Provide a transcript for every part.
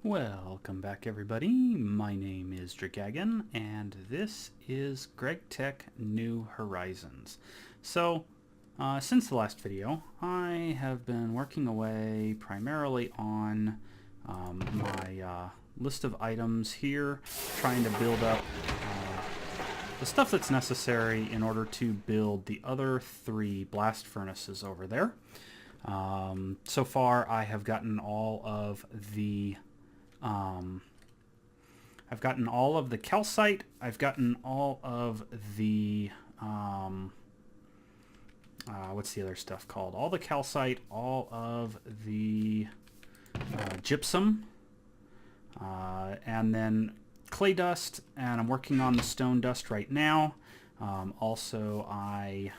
Welcome back, everybody. My name is Dragagon, and this is Gregtech New Horizons. So, since the last video, I have been working away primarily on my list of items here, trying to build up the stuff that's necessary in order to build the other 3 blast furnaces over there. So far, I have gotten all of the I've gotten all of the calcite. I've gotten all of the what's the other stuff called? All the calcite, all of the gypsum, and then clay dust, and I'm working on the stone dust right now. Also, I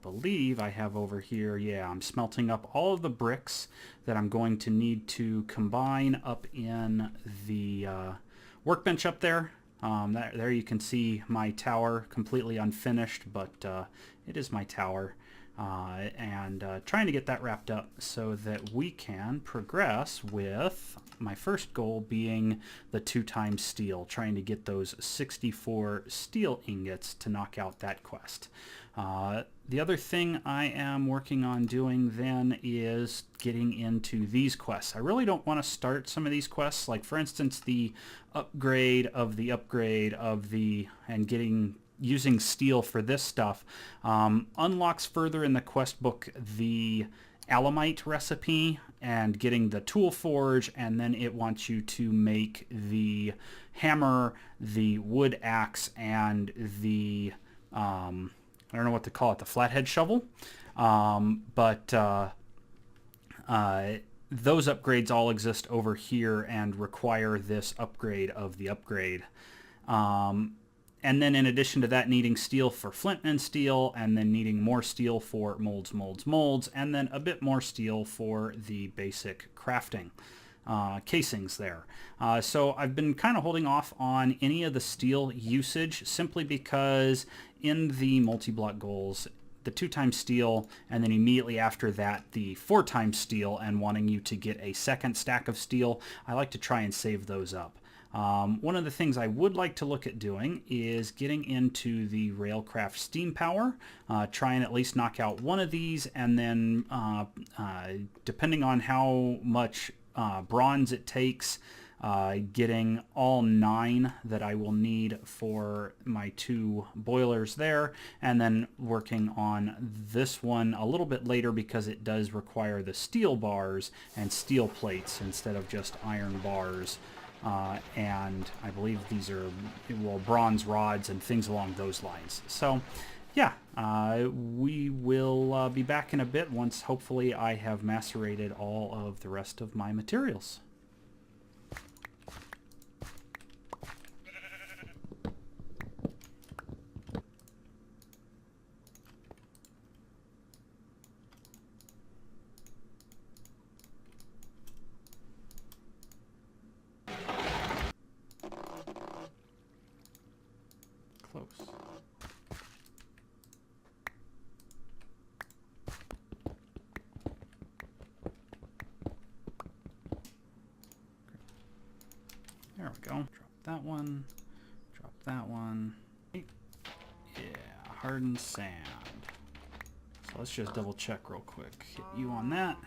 believe I have over here, yeah, I'm smelting up all of the bricks that I'm going to need to combine up in the workbench up there. There you can see my tower completely unfinished, but it is my tower. And trying to get that wrapped up so that we can progress with my first goal being the 2x steel, trying to get those 64 steel ingots to knock out that quest. The other thing I am working on doing then is getting into these quests. I really don't want to start some of these quests, like for instance the upgrade of the and using steel for this stuff unlocks further in the quest book the alumite recipe and getting the tool forge, and then it wants you to make the hammer, the wood axe, and the I don't know what to call it, the flathead shovel. But those upgrades all exist over here and require this upgrade of the upgrade. And then in addition to that, needing steel for flint and steel, and then needing more steel for molds, and then a bit more steel for the basic crafting casings there. So I've been kind of holding off on any of the steel usage simply because in the multi-block goals, the 2x steel, and then immediately after that the 4x steel, and wanting you to get a second stack of steel, I like to try and save those up. One of the things I would like to look at doing is getting into the Railcraft steam power, try and at least knock out one of these, and then depending on how much bronze it takes, getting all 9 that I will need for my 2 boilers there, and then working on this one a little bit later because it does require the steel bars and steel plates instead of just iron bars. And I believe these are, well, bronze rods and things along those lines. So yeah, we will be back in a bit once hopefully I have macerated all of the rest of my materials. Close. There we go. Drop that one. Drop that one. Yeah, hardened sand. So let's just double check real quick. Hit you on that.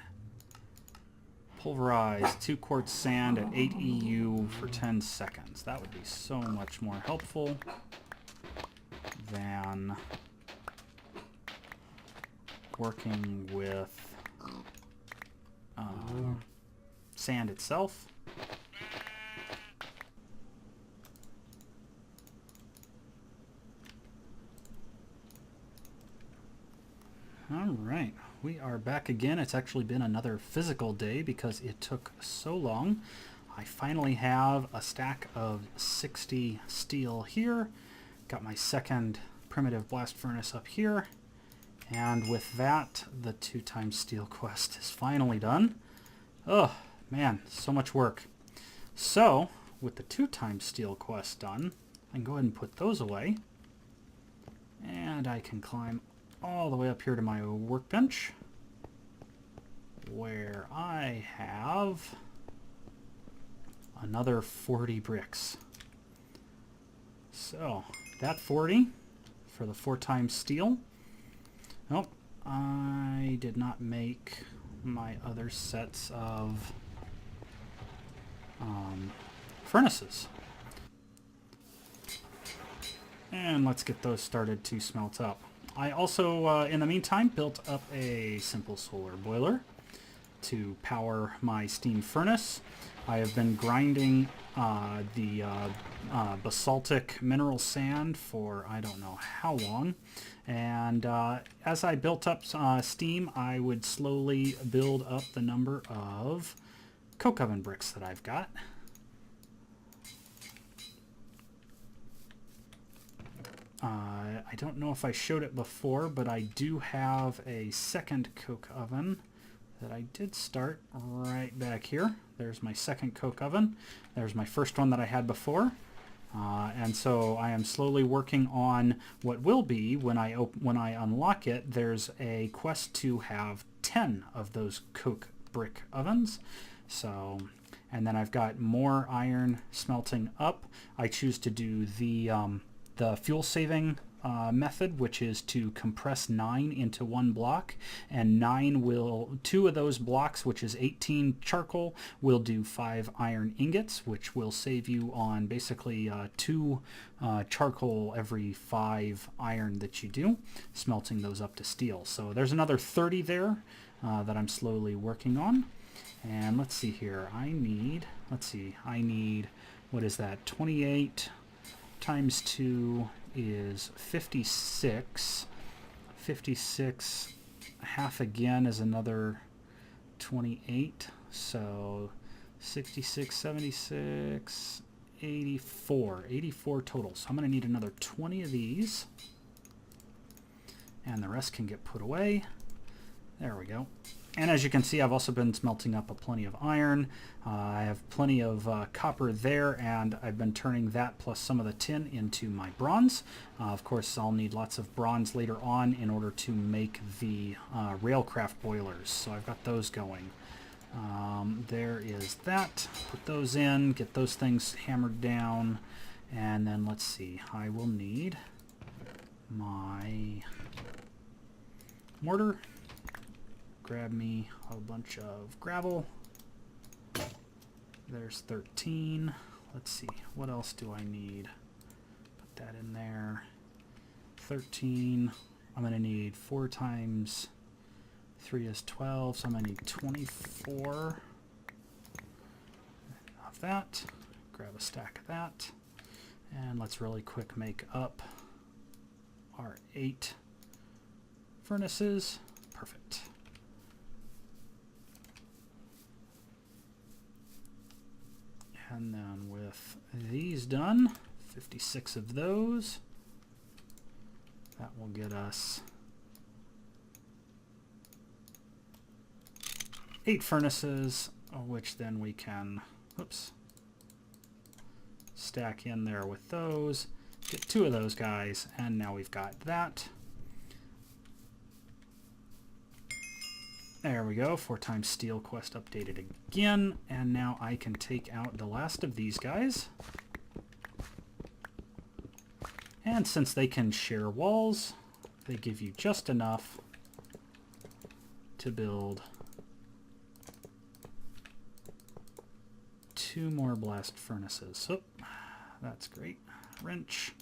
Pulverize 2 quarts sand at 8 EU for 10 seconds. That would be so much more helpful than working with sand itself. All right, we are back again. It's actually been another physical day because it took so long. I finally have a stack of 60 steel here. Got my second primitive blast furnace up here. And with that, the 2x steel quest is finally done. Oh, man, so much work. So, with the 2x steel quest done, I can go ahead and put those away. And I can climb all the way up here to my workbench, where I have another 40 bricks. So that 40 for the 4 times steel. Oh, I did not make my other sets of furnaces. And let's get those started to smelt up. I also, in the meantime, built up a simple solar boiler to power my steam furnace. I have been grinding the basaltic mineral sand for I don't know how long. And as I built up steam, I would slowly build up the number of coke oven bricks that I've got. I don't know if I showed it before, but I do have a second coke oven that I did start right back here. There's my second coke oven. There's my first one that I had before. And so I am slowly working on what will be, when I unlock it, there's a quest to have 10 of those coke brick ovens. So, and then I've got more iron smelting up. I choose to do the fuel saving method, which is to compress 9 into one block, and 2 of those blocks, which is 18 charcoal, will do 5 iron ingots, which will save you on basically 2 charcoal every 5 iron that you do, smelting those up to steel. So there's another 30 there that I'm slowly working on. And let's see here, I need, what is that, 28 times 2 is 56. 56, half again is another 28. So 66, 76, 84. 84 total. So I'm going to need another 20 of these. And the rest can get put away. There we go. And as you can see, I've also been smelting up plenty of iron. I have plenty of copper there, and I've been turning that plus some of the tin into my bronze. Of course, I'll need lots of bronze later on in order to make the railcraft boilers. So I've got those going. There is that. Put those in, get those things hammered down, and then let's see. I will need my mortar. Grab me a bunch of gravel. There's 13. Let's see, what else do I need? Put that in there. 13. I'm going to need 4 times 3 is 12, so I'm going to need 24 of that. Grab a stack of that. And let's really quick make up our 8 furnaces. Perfect. And then with these done, 56 of those, that will get us 8 furnaces, which then we can, stack in there with those, get 2 of those guys, and now we've got that. There we go, 4 times steel quest updated again, and now I can take out the last of these guys. And since they can share walls, they give you just enough to build 2 more blast furnaces. So that's great. Wrench.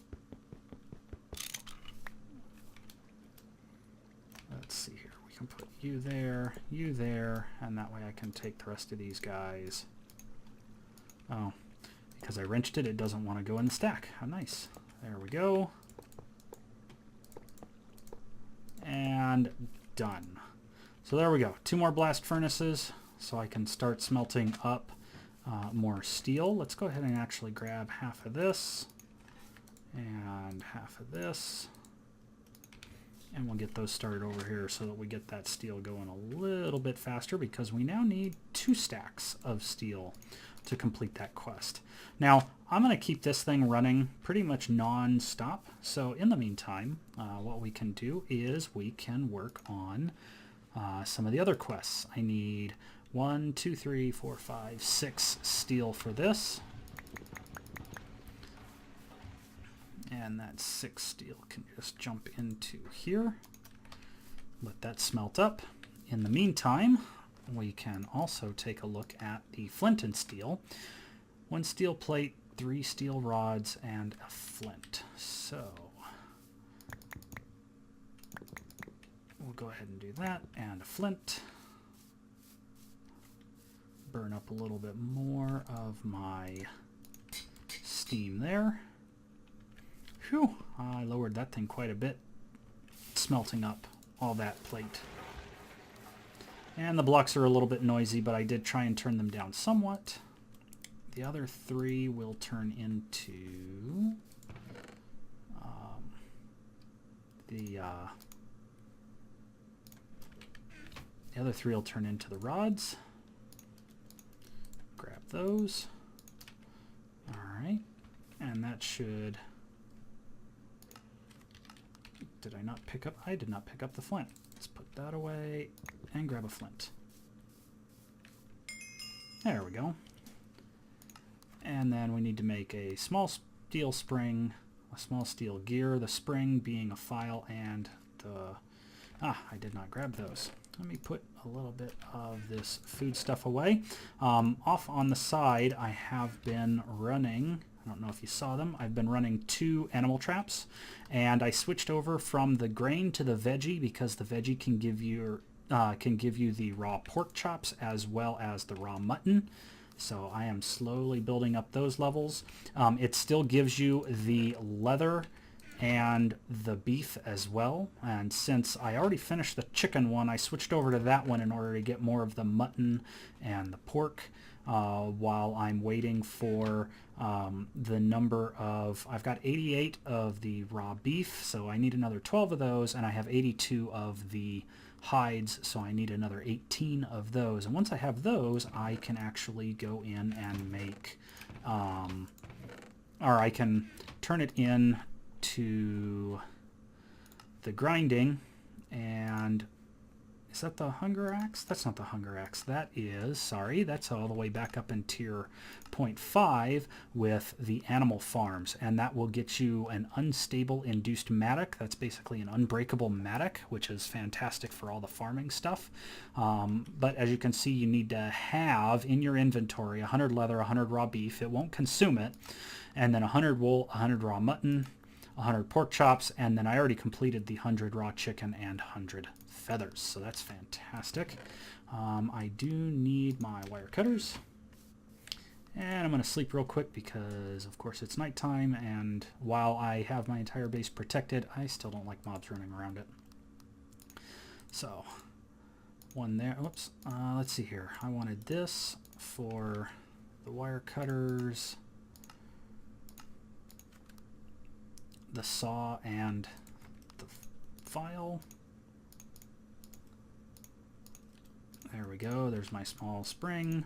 Let's see here. We can put you there, and that way I can take the rest of these guys. Oh, because I wrenched it, it doesn't want to go in the stack. How nice. There we go. And done. So there we go. 2 more blast furnaces, so I can start smelting up more steel. Let's go ahead and actually grab half of this and half of this. And we'll get those started over here so that we get that steel going a little bit faster, because we now need 2 stacks of steel to complete that quest. Now, I'm going to keep this thing running pretty much non-stop. So in the meantime, what we can do is we can work on some of the other quests. I need 1, 2, 3, 4, 5, 6 steel for this. And that 6 steel can just jump into here. Let that smelt up. In the meantime, we can also take a look at the flint and steel. 1 steel plate, 3 steel rods, and a flint. So we'll go ahead and do that, and a flint. Burn up a little bit more of my steam there. Whew, I lowered that thing quite a bit, smelting up all that plate. And the blocks are a little bit noisy, but I did try and turn them down somewhat. The other 3 will turn into the other 3 will turn into the rods. Grab those. All right, and that should. Did I not pick up? I did not pick up the flint. Let's put that away and grab a flint. There we go. And then we need to make a small steel spring, a small steel gear, the spring being a file, and the... I did not grab those. Let me put a little bit of this food stuff away. Off on the side, I have been running... I don't know if you saw them. I've been running 2 animal traps, and I switched over from the grain to the veggie because the veggie can give you the raw pork chops as well as the raw mutton. So I am slowly building up those levels. It still gives you the leather and the beef as well. And since I already finished the chicken one, I switched over to that one in order to get more of the mutton and the pork. While I'm waiting for the number of, I've got 88 of the raw beef, so I need another 12 of those, and I have 82 of the hides, so I need another 18 of those. And once I have those, I can actually go in and make, or I can turn it in to the grinding. And is that the hunger axe? That's not the hunger axe. That is, sorry, that's all the way back up in tier 0.5 with the animal farms. And that will get you an unstable induced mattock. That's basically an unbreakable mattock, which is fantastic for all the farming stuff. But as you can see, you need to have in your inventory 100 leather, 100 raw beef. It won't consume it. And then 100 wool, 100 raw mutton, 100 pork chops, and then I already completed the 100 raw chicken and 100 feathers, so that's fantastic. I do need my wire cutters, and I'm going to sleep real quick because of course it's nighttime, and while I have my entire base protected, I still don't like mobs running around it. So one there. Oops, let's see here. I wanted this for the wire cutters, the saw, and the file. There we go. There's my small spring.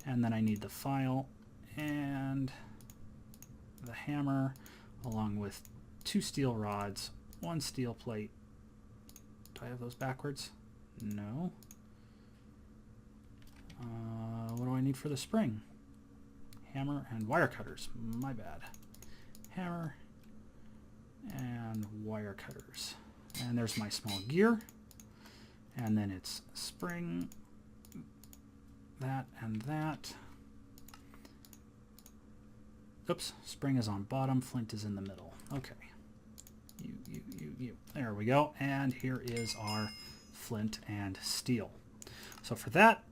And then I need the file and the hammer, along with 2 steel rods, 1 steel plate. Do I have those backwards? No. What do I need for the spring? Hammer and wire cutters. My bad. Hammer and wire cutters. And there's my small gear. And then it's spring, that and that. Oops, spring is on bottom, flint is in the middle. Okay. You. There we go. And here is our flint and steel. So for that,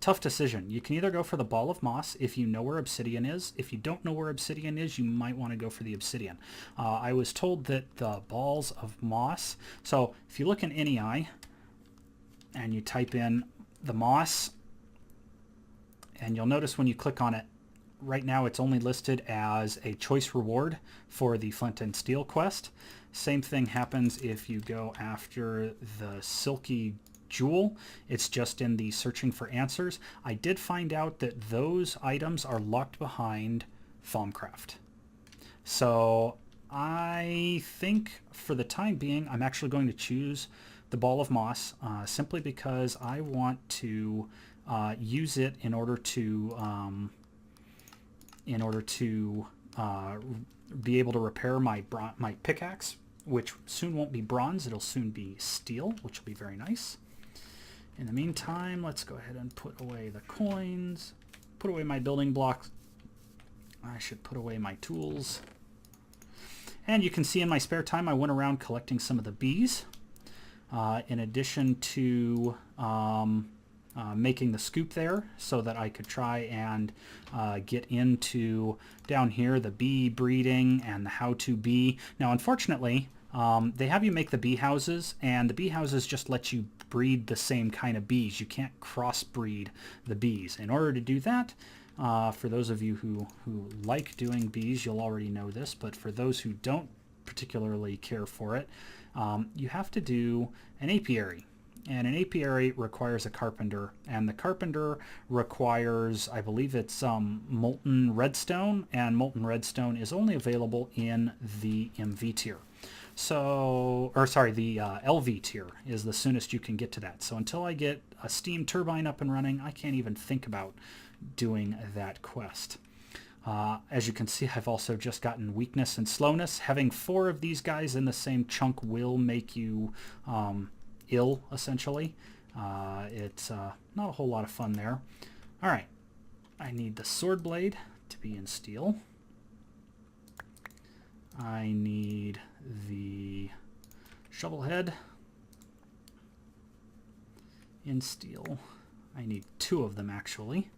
tough decision. You can either go for the ball of moss if you know where obsidian is. If you don't know where obsidian is, you might want to go for the obsidian. I was told that the balls of moss, so if you look in NEI and you type in the moss, and you'll notice when you click on it, right now it's only listed as a choice reward for the flint and steel quest. Same thing happens if you go after the silky jewel. It's just in the searching for answers. I did find out that those items are locked behind Thaumcraft. So I think for the time being, I'm actually going to choose the ball of moss, simply because I want to use it in order to be able to repair my pickaxe, which soon won't be bronze, it'll soon be steel, which will be very nice. In the meantime, let's go ahead and put away the coins, put away my building blocks. I should put away my tools. And you can see in my spare time I went around collecting some of the bees, in addition to making the scoop there so that I could try and get into down here the bee breeding and the how-to bee. Now unfortunately they have you make the bee houses, and the bee houses just let you breed the same kind of bees. You can't crossbreed the bees. In order to do that, for those of you who like doing bees, you'll already know this, but for those who don't particularly care for it, you have to do an apiary. And an apiary requires a carpenter, and the carpenter requires, I believe it's molten redstone, and molten redstone is only available in the MV tier. So, or sorry, the LV tier is the soonest you can get to that. So until I get a steam turbine up and running, I can't even think about doing that quest. As you can see, I've also just gotten weakness and slowness. Having 4 of these guys in the same chunk will make you ill, essentially. It's not a whole lot of fun there. All right, I need the sword blade to be in steel. I need the shovel head in steel. I need 2 of them, actually.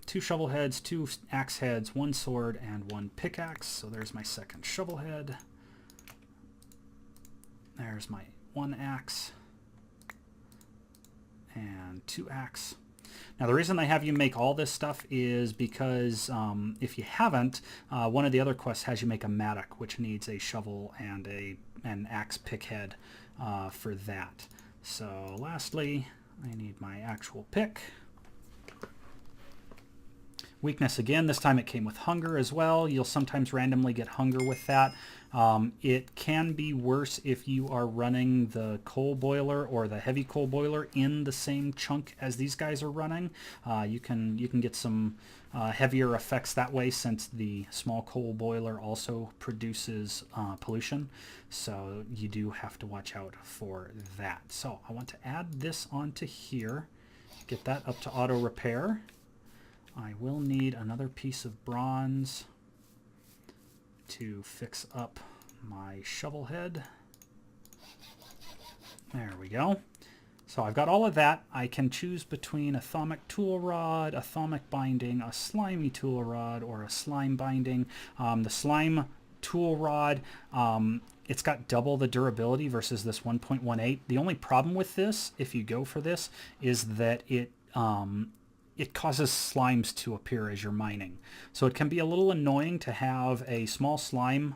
2 shovel heads, 2 axe heads, 1 sword, and 1 pickaxe. So there's my second shovel head. There's my 1 axe and 2 axe. Now the reason I have you make all this stuff is because if you haven't, one of the other quests has you make a mattock, which needs a shovel and an axe pick head for that. So lastly, I need my actual pick. Weakness again, this time it came with hunger as well. You'll sometimes randomly get hunger with that. It can be worse if you are running the coal boiler or the heavy coal boiler in the same chunk as these guys are running. You can get some heavier effects that way, since the small coal boiler also produces pollution. So you do have to watch out for that. So I want to add this onto here, get that up to auto repair. I will need another piece of bronze to fix up my shovel head. There we go. So I've got all of that. I can choose between a thaumic tool rod, a thaumic binding, a slimy tool rod, or a slime binding. The slime tool rod, it's got double the durability versus this 1.18. The only problem with this, if you go for this, is that it causes slimes to appear as you're mining. So it can be a little annoying to have a small slime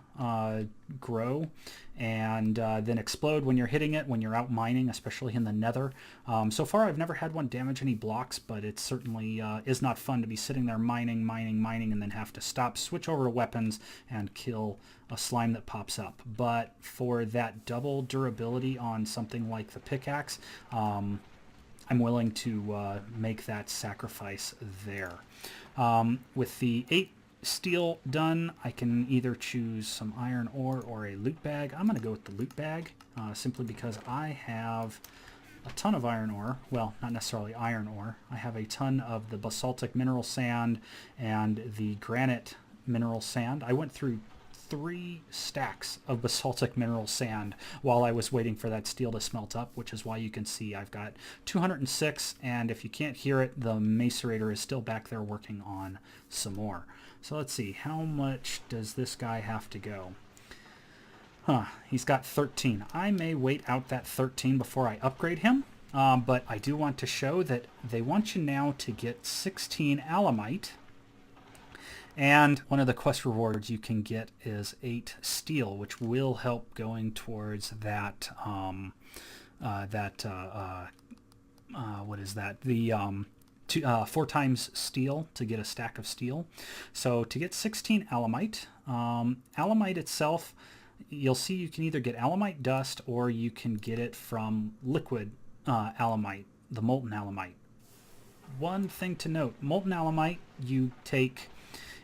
grow and then explode when you're hitting it, when you're out mining, especially in the nether. So far I've never had one damage any blocks, but it certainly is not fun to be sitting there mining, and then have to stop, switch over to weapons, and kill a slime that pops up. But for that double durability on something like the pickaxe, I'm willing to make that sacrifice there. With the 8 steel done, I can either choose some iron ore or a loot bag. I'm going to go with the loot bag, simply because I have a ton of iron ore. Well, not necessarily iron ore. I have a ton of the basaltic mineral sand and the granite mineral sand. I went through 3 stacks of basaltic mineral sand while I was waiting for that steel to smelt up, which is why you can see I've got 206, and if you can't hear it, the macerator is still back there working on some more. So let's see, how much does this guy have to go? He's got 13. I may wait out that 13 before I upgrade him, but I do want to show that they want you now to get 16 alumite. And one of the quest rewards you can get is 8 steel, which will help going towards that, what is that? The 4 times steel to get a stack of steel. So to get 16 alumite, alumite itself, you'll see you can either get alumite dust or you can get it from liquid alumite, the molten alumite. One thing to note, molten alumite, you take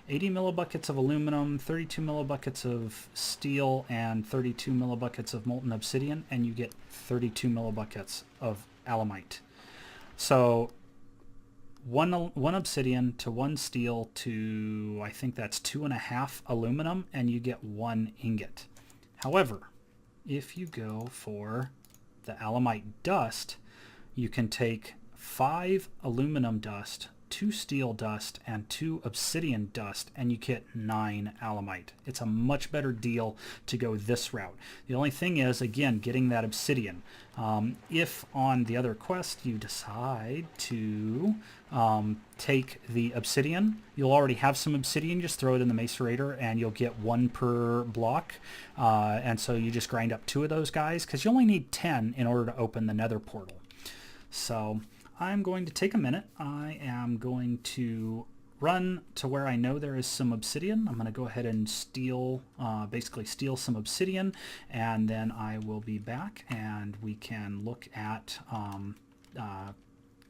80 millibuckets of aluminum, 32 millibuckets of steel, and 32 millibuckets of molten obsidian, and you get 32 millibuckets of alumite. So one obsidian to 1 steel to, I think that's 2.5 aluminum, and you get 1 ingot. However, if you go for the alumite dust, you can take 5 aluminum dust, 2 steel dust, and 2 obsidian dust, and you get 9 alumite. It's a much better deal to go this route. The only thing is, again, getting that obsidian. If on the other quest you decide to take the obsidian, you'll already have some obsidian, just throw it in the macerator and you'll get 1 per block. And so you just grind up 2 of those guys, because you only need 10 in order to open the nether portal. So I'm going to take a minute. I am going to run to where I know there is some obsidian. I'm going to go ahead and steal, basically steal some obsidian, and then I will be back and we can look at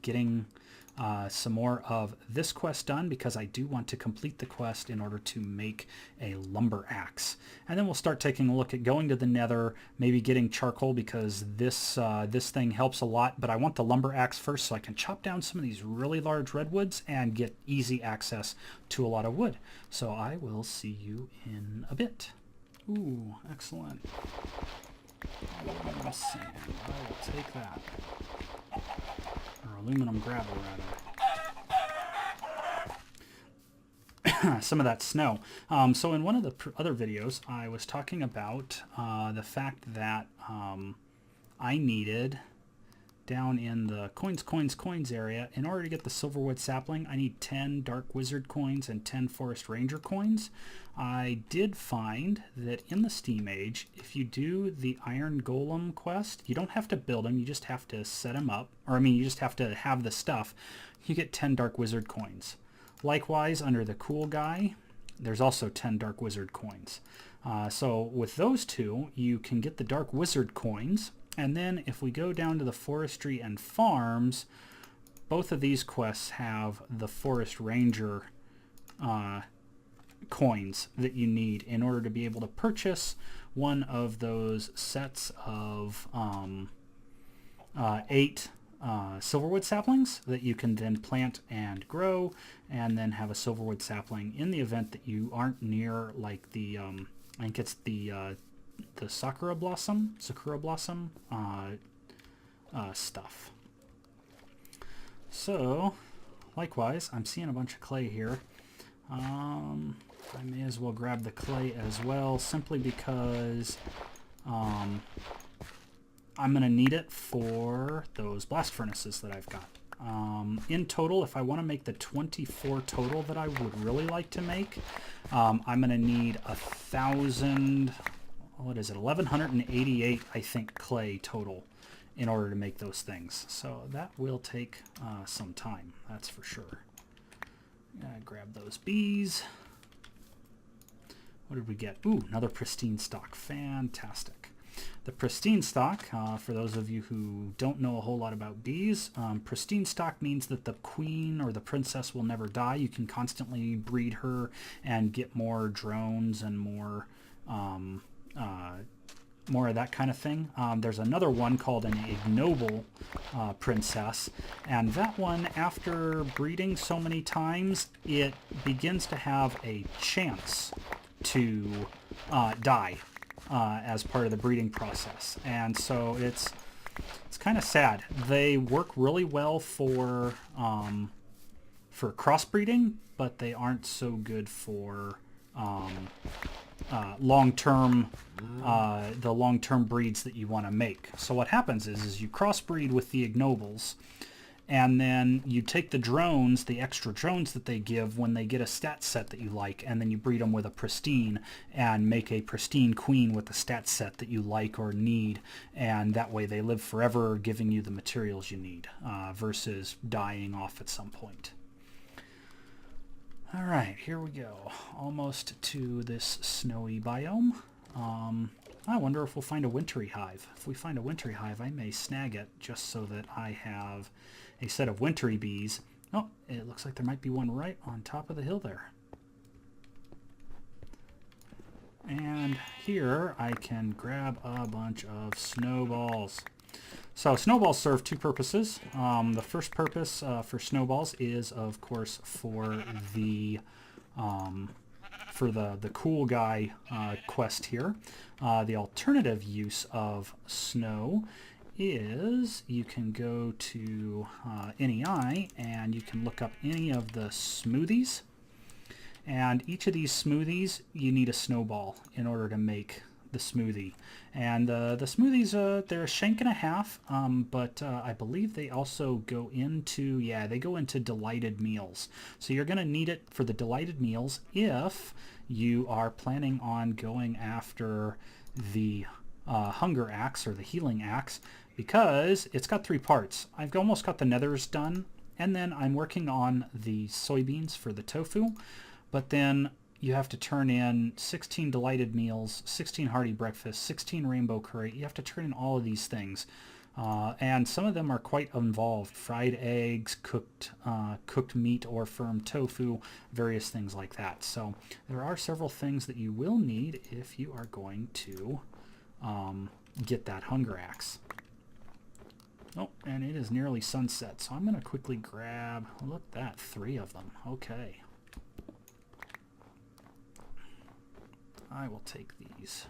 getting some more of this quest done, because I do want to complete the quest in order to make a lumber axe. And then we'll start taking a look at going to the nether, maybe getting charcoal, because this thing helps a lot, but I want the lumber axe first so I can chop down some of these really large redwoods and get easy access to a lot of wood. So I will see you in a bit. Ooh, excellent. Aluminum sand, I will take that. Or aluminum gravel, rather. Some of that snow. So in one of the other videos, I was talking about the fact that I needed, down in the coins area, in order to get the silverwood sapling, I need 10 dark wizard coins and 10 forest ranger coins. I did find that in the Steam Age, if you do the iron golem quest, you don't have to build them, you just have to set them up, or I mean you just have to have the stuff. You get 10 dark wizard coins. Likewise, under the cool guy, there's also 10 dark wizard coins. So with those two, you can get the dark wizard coins. And then if we go down to the forestry and farms, both of these quests have the forest ranger coins that you need in order to be able to purchase one of those sets of 8 silverwood saplings that you can then plant and grow, and then have a silverwood sapling in the event that you aren't near, like the I think it's the sakura blossom stuff. So likewise, I'm seeing a bunch of clay here. I may as well grab the clay as well, simply because I'm going to need it for those blast furnaces that I've got. In total, if I want to make the 24 total that I would really like to make, I'm going to need 1,000, what is it, 1,188, I think, clay total in order to make those things. So that will take some time, that's for sure. Grab those bees. What did we get? Ooh, another pristine stock. Fantastic. The pristine stock, for those of you who don't know a whole lot about bees, pristine stock means that the queen or the princess will never die. You can constantly breed her and get more drones and more of that kind of thing. There's another one called an ignoble princess, and that one, after breeding so many times, it begins to have a chance to die as part of the breeding process. And so it's kind of sad. They work really well for crossbreeding, but they aren't so good for long-term breeds that you want to make. So what happens is you crossbreed with the ignobles, and then you take the drones, the extra drones that they give when they get a stat set that you like, and then you breed them with a pristine and make a pristine queen with the stat set that you like or need, and that way they live forever, giving you the materials you need, versus dying off at some point. All right, here we go. Almost to this snowy biome. I wonder if we'll find a wintry hive. If we find a wintry hive, I may snag it just so that I have a set of wintry bees. Oh, it looks like there might be one right on top of the hill there. And here I can grab a bunch of snowballs. So snowballs serve two purposes. The first purpose for snowballs is, of course, for the cool guy quest here. The alternative use of snow is you can go to NEI and you can look up any of the smoothies. And each of these smoothies, you need a snowball in order to make the smoothie. And the smoothies, they're a shank and a half, but I believe they also go into, yeah, they go into delighted meals. So you're going to need it for the delighted meals if you are planning on going after the hunger axe or the healing axe, because it's got 3 parts. I've almost got the nethers done, and then I'm working on the soybeans for the tofu. But then you have to turn in 16 delighted meals, 16 hearty breakfasts, 16 rainbow curry. You have to turn in all of these things. And some of them are quite involved. Fried eggs, cooked meat or firm tofu, various things like that. So there are several things that you will need if you are going to get that hunger axe. Oh, and it is nearly sunset. So I'm going to quickly grab, look at that, 3 of them. Okay. I will take these.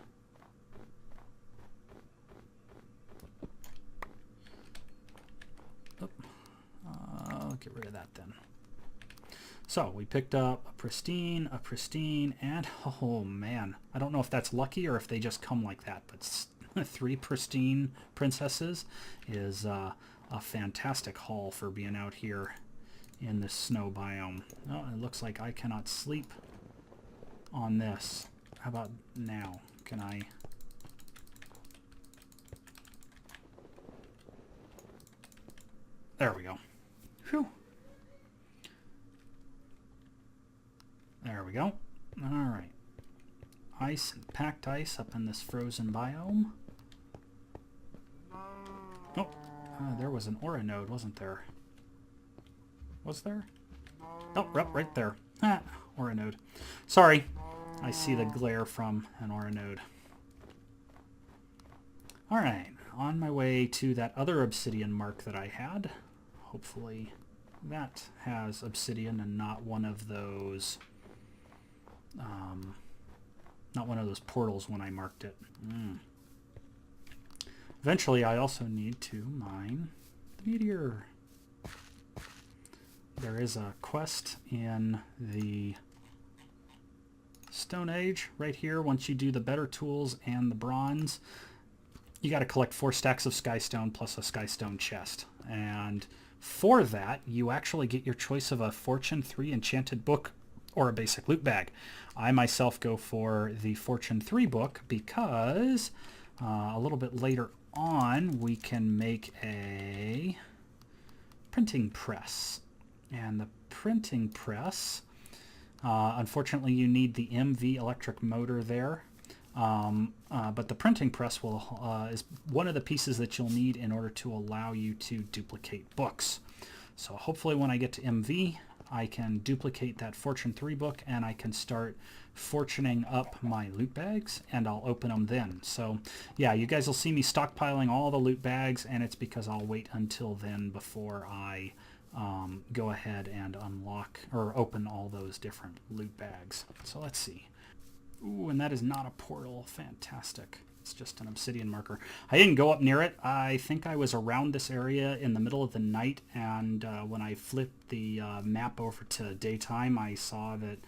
Oh, I'll get rid of that then. So we picked up a pristine, and oh man, I don't know if that's lucky or if they just come like that, but 3 pristine princesses is a fantastic haul for being out here in this snow biome. Oh, it looks like I cannot sleep on this. How about now? Can I? There we go. Phew. There we go. All right. Ice and packed ice up in this frozen biome. Oh, there was an aura node, wasn't there? Was there? Oh, right there. Ah, aura node. Sorry. I see the glare from an aura node. Alright, on my way to that other obsidian mark that I had. Hopefully that has obsidian and not one of those portals when I marked it. Eventually I also need to mine the meteor. There is a quest in the Stone Age right here. Once you do the better tools and the bronze, you got to collect 4 stacks of skystone plus a skystone chest, and for that you actually get your choice of a fortune 3 enchanted book or a basic loot bag. I myself go for the fortune 3 book because a little bit later on we can make a printing press, and the printing press, unfortunately, you need the MV electric motor there, but the printing press is one of the pieces that you'll need in order to allow you to duplicate books. So hopefully when I get to MV, I can duplicate that Fortune 3 book and I can start fortuning up my loot bags, and I'll open them then. So yeah, you guys will see me stockpiling all the loot bags, and it's because I'll wait until then before I go ahead and unlock or open all those different loot bags. So let's see. Ooh, and that is not a portal. Fantastic. It's just an obsidian marker. I didn't go up near it. I think I was around this area in the middle of the night, and when I flipped the map over to daytime, I saw that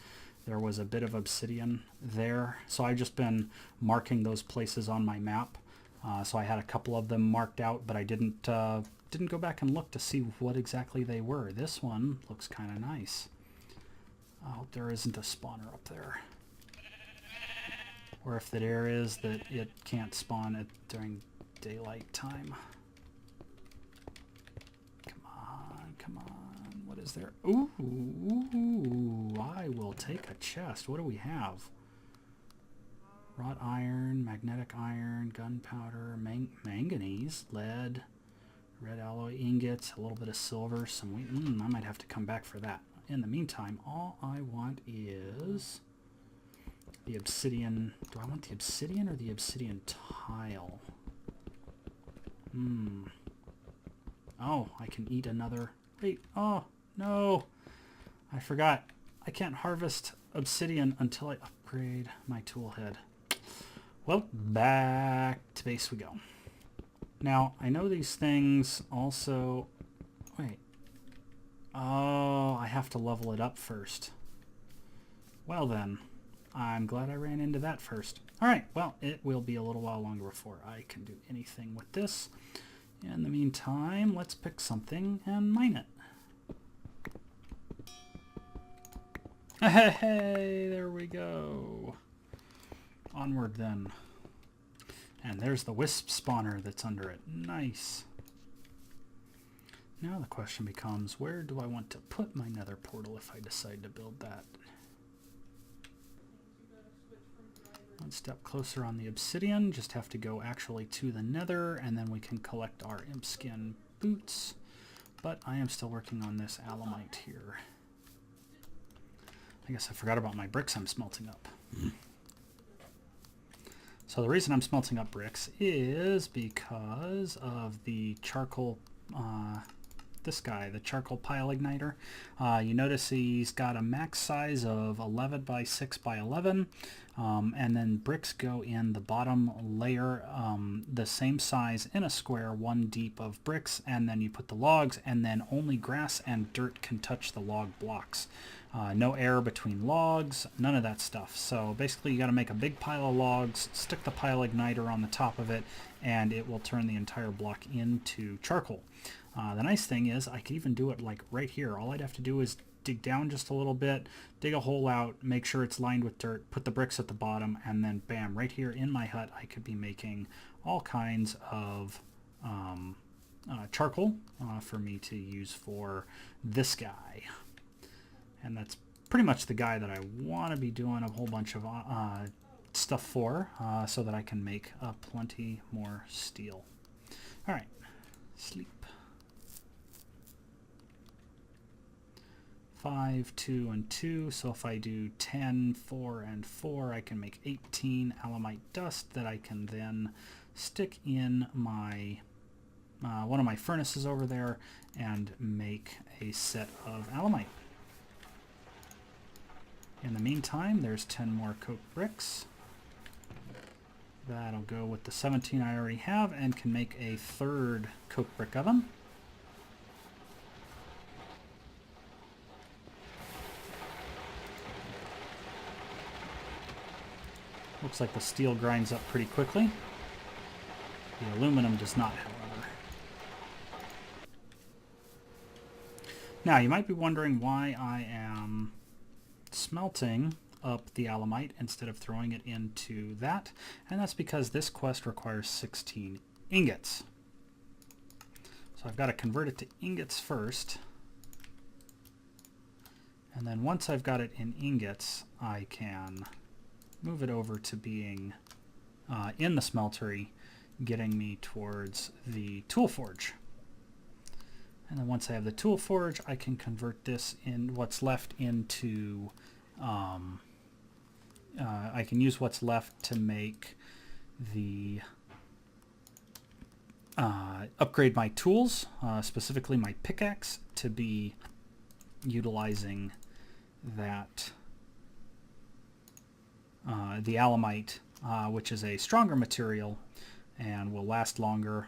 there was a bit of obsidian there. So I've just been marking those places on my map. So I had a couple of them marked out, but I didn't go back and look to see what exactly they were. This one looks kind of nice. I hope there isn't a spawner up there. Or if there is, that it can't spawn it during daylight time. Come on, come on. What is there? Ooh, I will take a chest. What do we have? wrought iron, magnetic iron, gunpowder, manganese, lead, red alloy ingots, a little bit of silver, some wheat. I might have to come back for that. In the meantime, all I want is the obsidian. Do I want the obsidian or the obsidian tile? Oh, I can eat another. Wait, oh, no. I forgot. I can't harvest obsidian until I upgrade my tool head. Well, back to base we go. Now, I know these things also... Wait. Oh, I have to level it up first. Well then, I'm glad I ran into that first. Alright, well, it will be a little while longer before I can do anything with this. In the meantime, let's pick something and mine it. Hey, there we go. Onward then. And there's the wisp spawner that's under it. Nice. Now the question becomes, where do I want to put my nether portal if I decide to build that? One step closer on the obsidian. Just have to go actually to the nether, and then we can collect our imp skin boots. But I am still working on this alumite here. I guess I forgot about my bricks I'm smelting up. So the reason I'm smelting up bricks is because of the charcoal, this guy, the charcoal pile igniter. You notice he's got a max size of 11 by 6 by 11, and then bricks go in the bottom layer, the same size in a square, 1 deep of bricks, and then you put the logs, and then only grass and dirt can touch the log blocks. No air between logs, none of that stuff. So basically you got to make a big pile of logs, stick the pile igniter on the top of it, and it will turn the entire block into charcoal. The nice thing is I could even do it like right here. All I'd have to do is dig down just a little bit, dig a hole out, make sure it's lined with dirt, put the bricks at the bottom, and then bam, right here in my hut I could be making all kinds of charcoal for me to use for this guy. And that's pretty much the guy that I want to be doing a whole bunch of stuff for, so that I can make plenty more steel. All right, sleep. 5, 2, and 2. So if I do 10, 4, and 4, I can make 18 alumite dust that I can then stick in my one of my furnaces over there and make a set of alumite. In the meantime, there's 10 more coke bricks. That'll go with the 17 I already have and can make a third coke brick oven. Looks like the steel grinds up pretty quickly. The aluminum does not, however. Now, you might be wondering why I am smelting up the alumite instead of throwing it into that, and that's because this quest requires 16 ingots. So I've got to convert it to ingots first, and then once I've got it in ingots, I can move it over to being in the smeltery, getting me towards the tool forge. And then once I have the tool forge, I can convert this in what's left into I can use what's left to make the upgrade my tools, specifically my pickaxe, to be utilizing that the alumite, which is a stronger material and will last longer.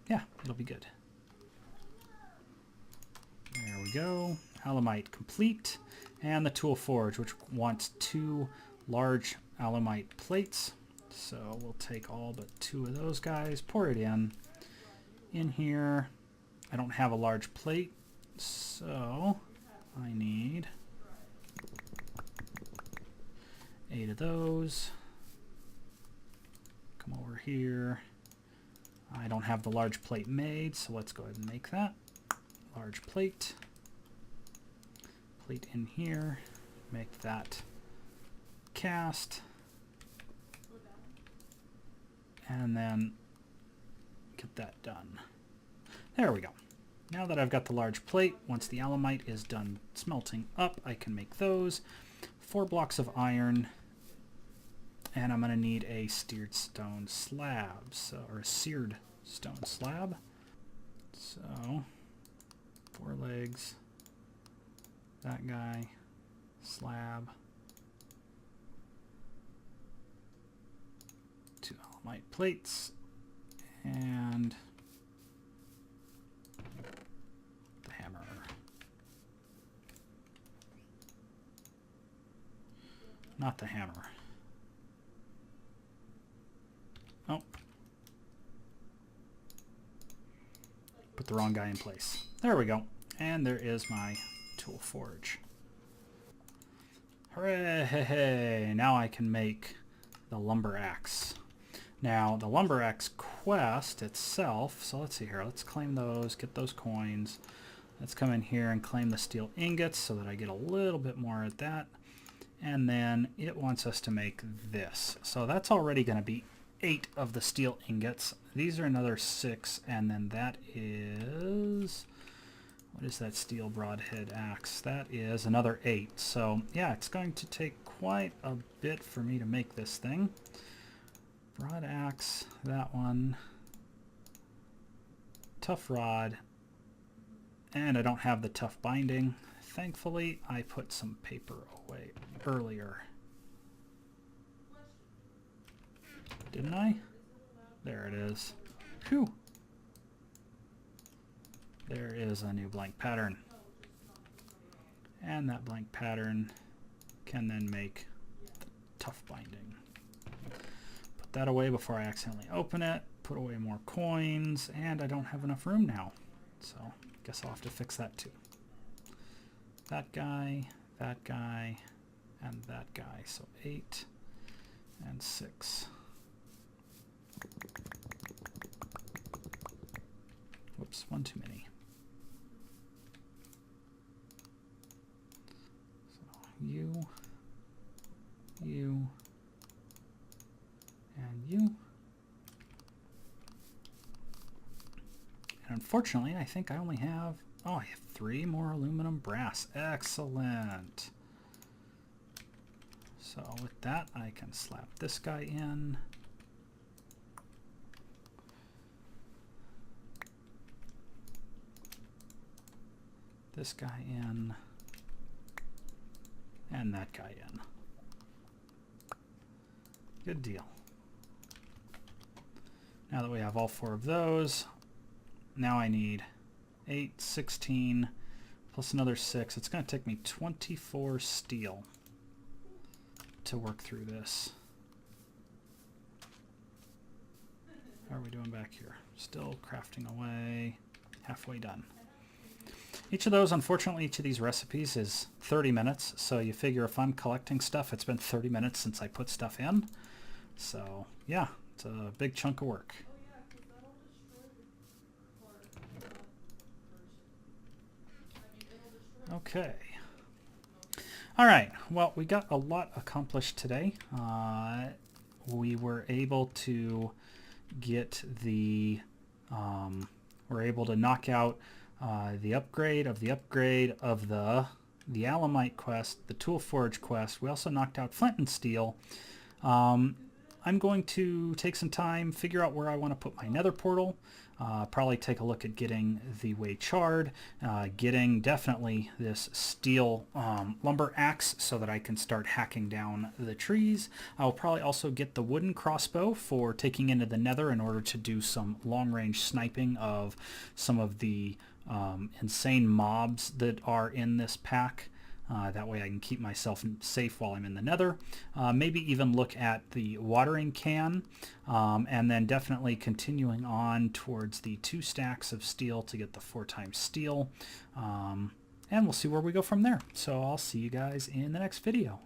Yeah, it'll be good. There we go. Alumite complete. And the tool forge, which wants 2 large alumite plates. So we'll take all but 2 of those guys, pour it in here. I don't have a large plate, so I need 8 of those. Come over here. I don't have the large plate made, so let's go ahead and make that. Large plate. Plate in here. Make that cast. and then get that done. There we go. Now that I've got the large plate, once the alumite is done smelting up, I can make those. 4 blocks of iron, and I'm going to need a seared stone slab, or a seared stone slab. So 4 legs, that guy, slab, 2 alumite plates, and the hammer. Not the hammer. Oh. Put the wrong guy in place. There we go. And there is my tool forge. Hooray! Now I can make the lumber axe. Now the lumber axe quest itself, so let's see here. Let's claim those, get those coins. Let's come in here and claim the steel ingots so that I get a little bit more at that. And then it wants us to make this. So that's already going to be 8 of the steel ingots. These are another 6, and then that is... what is that steel broadhead axe? That is another 8. So yeah, it's going to take quite a bit for me to make this thing. Broad axe, that one. Tough rod. And I don't have the tough binding. Thankfully, I put some paper away earlier. Didn't I? There it is. Phew! There is a new blank pattern. And that blank pattern can then make the tough binding. Put that away before I accidentally open it. Put away more coins, and I don't have enough room now. So, guess I'll have to fix that too. That guy, and that guy. So 8 and 6. Whoops, one too many. So you, and you. And unfortunately, I think I only have, I have 3 more aluminum brass. Excellent. So with that, I can slap this guy in. This guy in. And that guy in. Good deal. Now that we have all 4 of those, now I need 8, 16, plus another 6. It's going to take me 24 steel to work through this. How are we doing back here? Still crafting away. Halfway done. Each of those, unfortunately, each of these recipes is 30 minutes. So you figure if I'm collecting stuff, it's been 30 minutes since I put stuff in. So yeah, it's a big chunk of work. Okay. All right. Well, we got a lot accomplished today. We were able to get the, we're able to knock out the upgrade of the alumite quest, the tool forge quest. We also knocked out flint and steel. I'm going to take some time, figure out where I want to put my nether portal. Probably take a look at getting the way charred, getting definitely this steel lumber axe so that I can start hacking down the trees. I'll probably also get the wooden crossbow for taking into the nether in order to do some long-range sniping of some of the insane mobs that are in this pack. That way I can keep myself safe while I'm in the nether. Maybe even look at the watering can, and then definitely continuing on towards the 2 stacks of steel to get the 4 times steel. And we'll see where we go from there. So I'll see you guys in the next video.